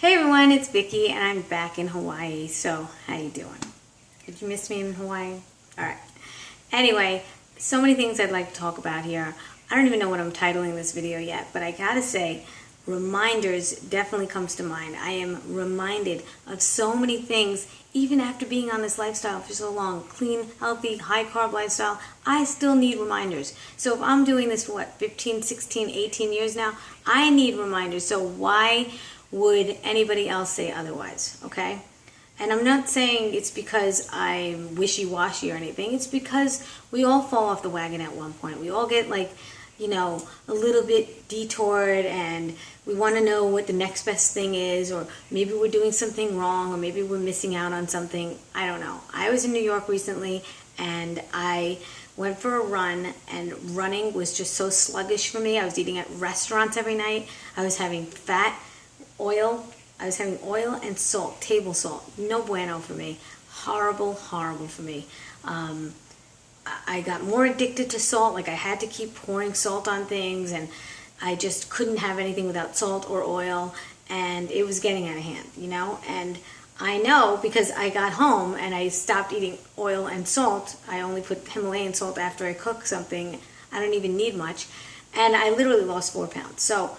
Hey everyone, it's Vicky and I'm back in Hawaii. So, how you doing? Did you miss me in Hawaii? Alright. Anyway, so many things I'd like to talk about here. I don't even know what I'm titling this video yet, but I gotta say, reminders definitely comes to mind. I am reminded of so many things, even after being on this lifestyle for so long. Clean, healthy, high carb lifestyle. I still need reminders. So if I'm doing this for what, 15, 16, 18 years now, I need reminders. So why would anybody else say otherwise, okay? And I'm not saying it's because I'm wishy-washy or anything. It's because we all fall off the wagon at one point. We all get like, a little bit detoured and we want to know what the next best thing is, or maybe we're doing something wrong, or maybe we're missing out on something. I don't know. I was in New York recently and I went for a run, and running was just so sluggish for me. I was eating at restaurants every night. I was having oil and salt, table salt. No bueno for me. Horrible for me. I got more addicted to salt. Like I had to keep pouring salt on things, and I just couldn't have anything without salt or oil, and it was getting out of hand, And I know because I got home and I stopped eating oil and salt. I only put Himalayan salt after I cook something. I don't even need much. And I literally lost 4 pounds. So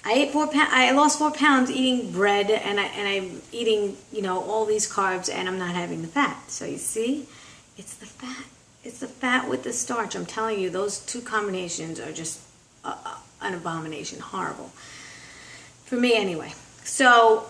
I ate 4 pounds. I lost 4 pounds eating bread, and I'm eating, all these carbs, and I'm not having the fat. So you see, it's the fat. It's the fat with the starch. I'm telling you, those two combinations are just an abomination, horrible for me anyway. So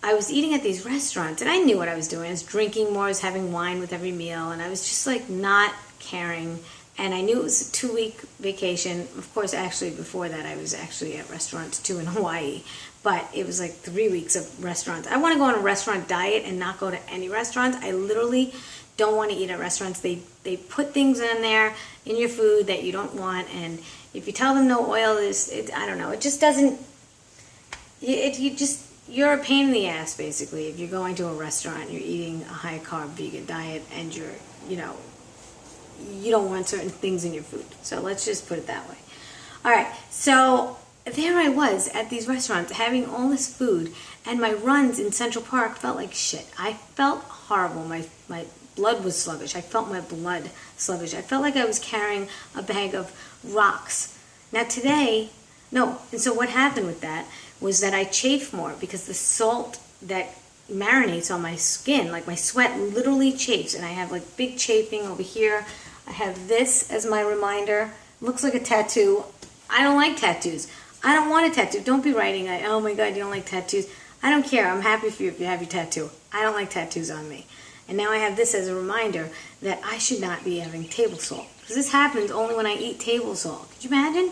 I was eating at these restaurants, and I knew what I was doing. I was drinking more. I was having wine with every meal, and I was just like not caring. And I knew it was a 2-week vacation. Of course, actually, before that, I was actually at restaurants too in Hawaii. But it was like 3 weeks of restaurants. I want to go on a restaurant diet and not go to any restaurants. I literally don't want to eat at restaurants. They put things in there, in your food that you don't want. And if you tell them no oil, I don't know. It just doesn't, you're a pain in the ass, basically. If you're going to a restaurant, you're eating a high-carb vegan diet, and you're, you don't want certain things in your food. So let's just put it that way. All right, so there I was at these restaurants having all this food, and my runs in Central Park felt like shit. I felt horrible. My blood was sluggish. I felt my blood sluggish. I felt like I was carrying a bag of rocks. Now and so what happened with that was that I chafe more because the salt that marinates on my skin, like my sweat literally chafes, and I have like big chafing over here. I have this as my reminder. Looks like a tattoo. I don't like tattoos. I don't want a tattoo. Don't be writing, oh my God, you don't like tattoos. I don't care. I'm happy for you if you have your tattoo. I don't like tattoos on me. And now I have this as a reminder that I should not be having table salt. Because this happens only when I eat table salt. Could you imagine?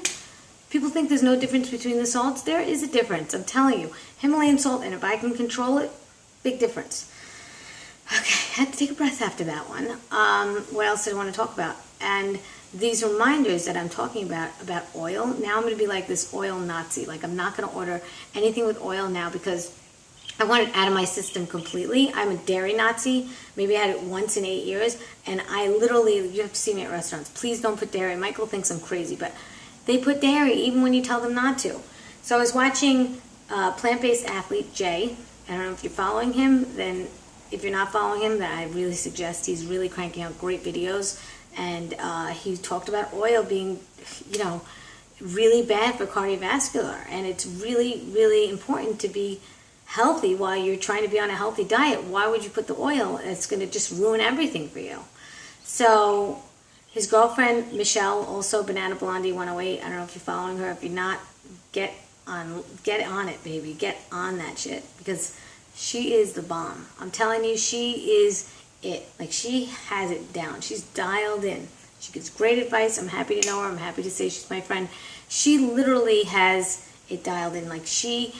People think there's no difference between the salts. There is a difference. I'm telling you. Himalayan salt, and if I can control it, big difference. Okay, I had to take a breath after that one. What else did I want to talk about? And these reminders that I'm talking about oil, now I'm going to be like this oil Nazi. Like I'm not going to order anything with oil now because I want it out of my system completely. I'm a dairy Nazi. Maybe I had it once in 8 years, and I literally, you have to see me at restaurants. Please don't put dairy. Michael thinks I'm crazy, but they put dairy even when you tell them not to. So I was watching plant-based athlete Jay. I don't know if you're following him. Then if you're not following him, then I really suggest. He's really cranking out great videos. And he talked about oil being, really bad for cardiovascular. And it's really, really important to be healthy while you're trying to be on a healthy diet. Why would you put the oil? It's going to just ruin everything for you. So his girlfriend, Michelle, also Banana Blondie 108. I don't know if you're following her. If you're not, get on it, baby. Get on that shit. Because she is the bomb. I'm telling you, she is it. Like, she has it down. She's dialed in. She gives great advice. I'm happy to know her. I'm happy to say she's my friend. She literally has it dialed in. Like, she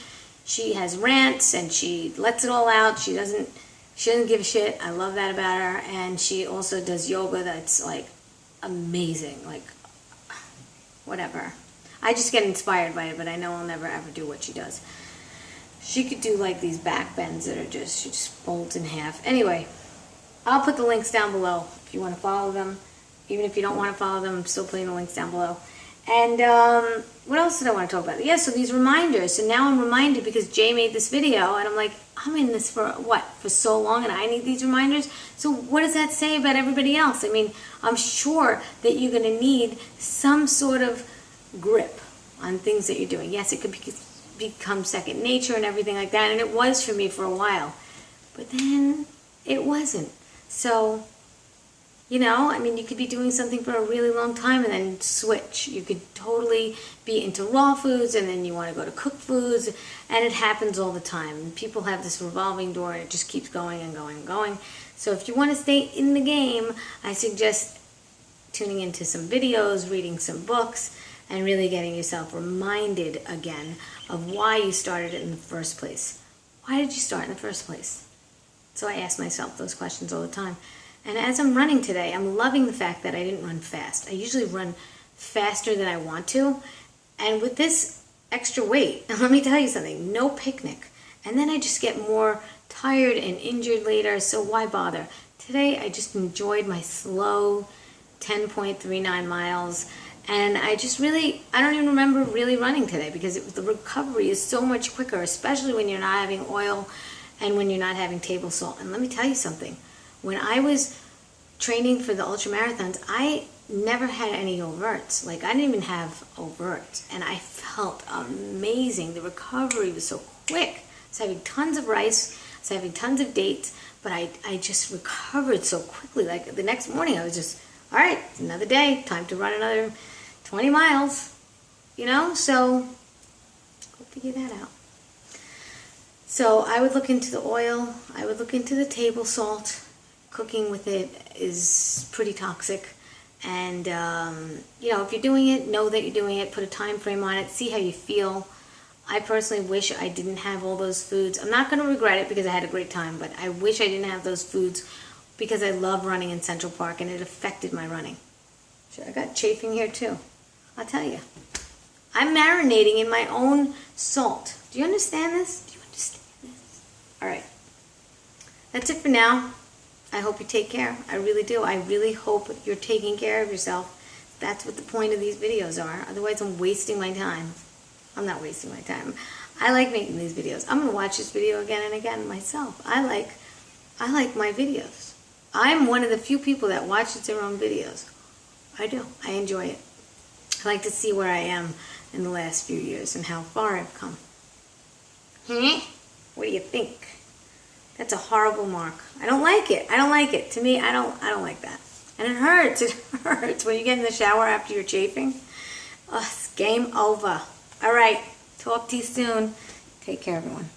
has rants and she lets it all out. She doesn't give a shit. I love that about her. And she also does yoga that's like amazing. Like, whatever. I just get inspired by it, but I know I'll never ever do what she does. She could do like these back bends that are she just folds in half. Anyway, I'll put the links down below if you want to follow them. Even if you don't want to follow them, I'm still putting the links down below. And what else did I want to talk about? Yeah, so these reminders. So now I'm reminded because Jay made this video, and I'm like, I'm in this for what? For so long, and I need these reminders? So what does that say about everybody else? I mean, I'm sure that you're going to need some sort of grip on things that you're doing. Yes, it could become second nature and everything like that, and it was for me for a while. But then it wasn't. So, you know, I mean, you could be doing something for a really long time and then switch. You could totally be into raw foods and then you want to go to cooked foods, and it happens all the time. People have this revolving door and it just keeps going and going and going. So if you want to stay in the game, I suggest tuning into some videos, reading some books, and really getting yourself reminded again of why you started it in the first place. Why did you start in the first place? So I ask myself those questions all the time. And as I'm running today, I'm loving the fact that I didn't run fast. I usually run faster than I want to. And with this extra weight, let me tell you something, no picnic. And then I just get more tired and injured later, so why bother? Today I just enjoyed my slow 10.39 miles. And I don't even remember really running today because the recovery is so much quicker, especially when you're not having oil and when you're not having table salt. And let me tell you something. When I was training for the ultramarathons, I never had any overts. Like, I didn't even have overts. And I felt amazing. The recovery was so quick. I was having tons of rice. I was having tons of dates. But I just recovered so quickly. Like, the next morning, I was just, all right, it's another day. Time to run another 20 miles. You know? So, go figure that out. So, I would look into the oil. I would look into the table salt. Cooking with it is pretty toxic, and you know, if you're doing it, know that you're doing it. Put a time frame on it. See how you feel. I personally wish I didn't have all those foods. I'm not going to regret it because I had a great time, but I wish I didn't have those foods because I love running in Central Park and it affected my running. Sure, I got chafing here too. I'll tell you. I'm marinating in my own salt. Do you understand this? Do you understand this? All right. That's it for now. I hope you take care. I really do. I really hope you're taking care of yourself. That's what the point of these videos are. Otherwise, I'm wasting my time. I'm not wasting my time. I like making these videos. I'm going to watch this video again and again myself. I like my videos. I'm one of the few people that watches their own videos. I do. I enjoy it. I like to see where I am in the last few years and how far I've come. What do you think? That's a horrible mark. I don't like it. I don't like it. To me, I don't like that. And it hurts. It hurts when you get in the shower after you're chafing. Oh, it's game over. All right. Talk to you soon. Take care, everyone.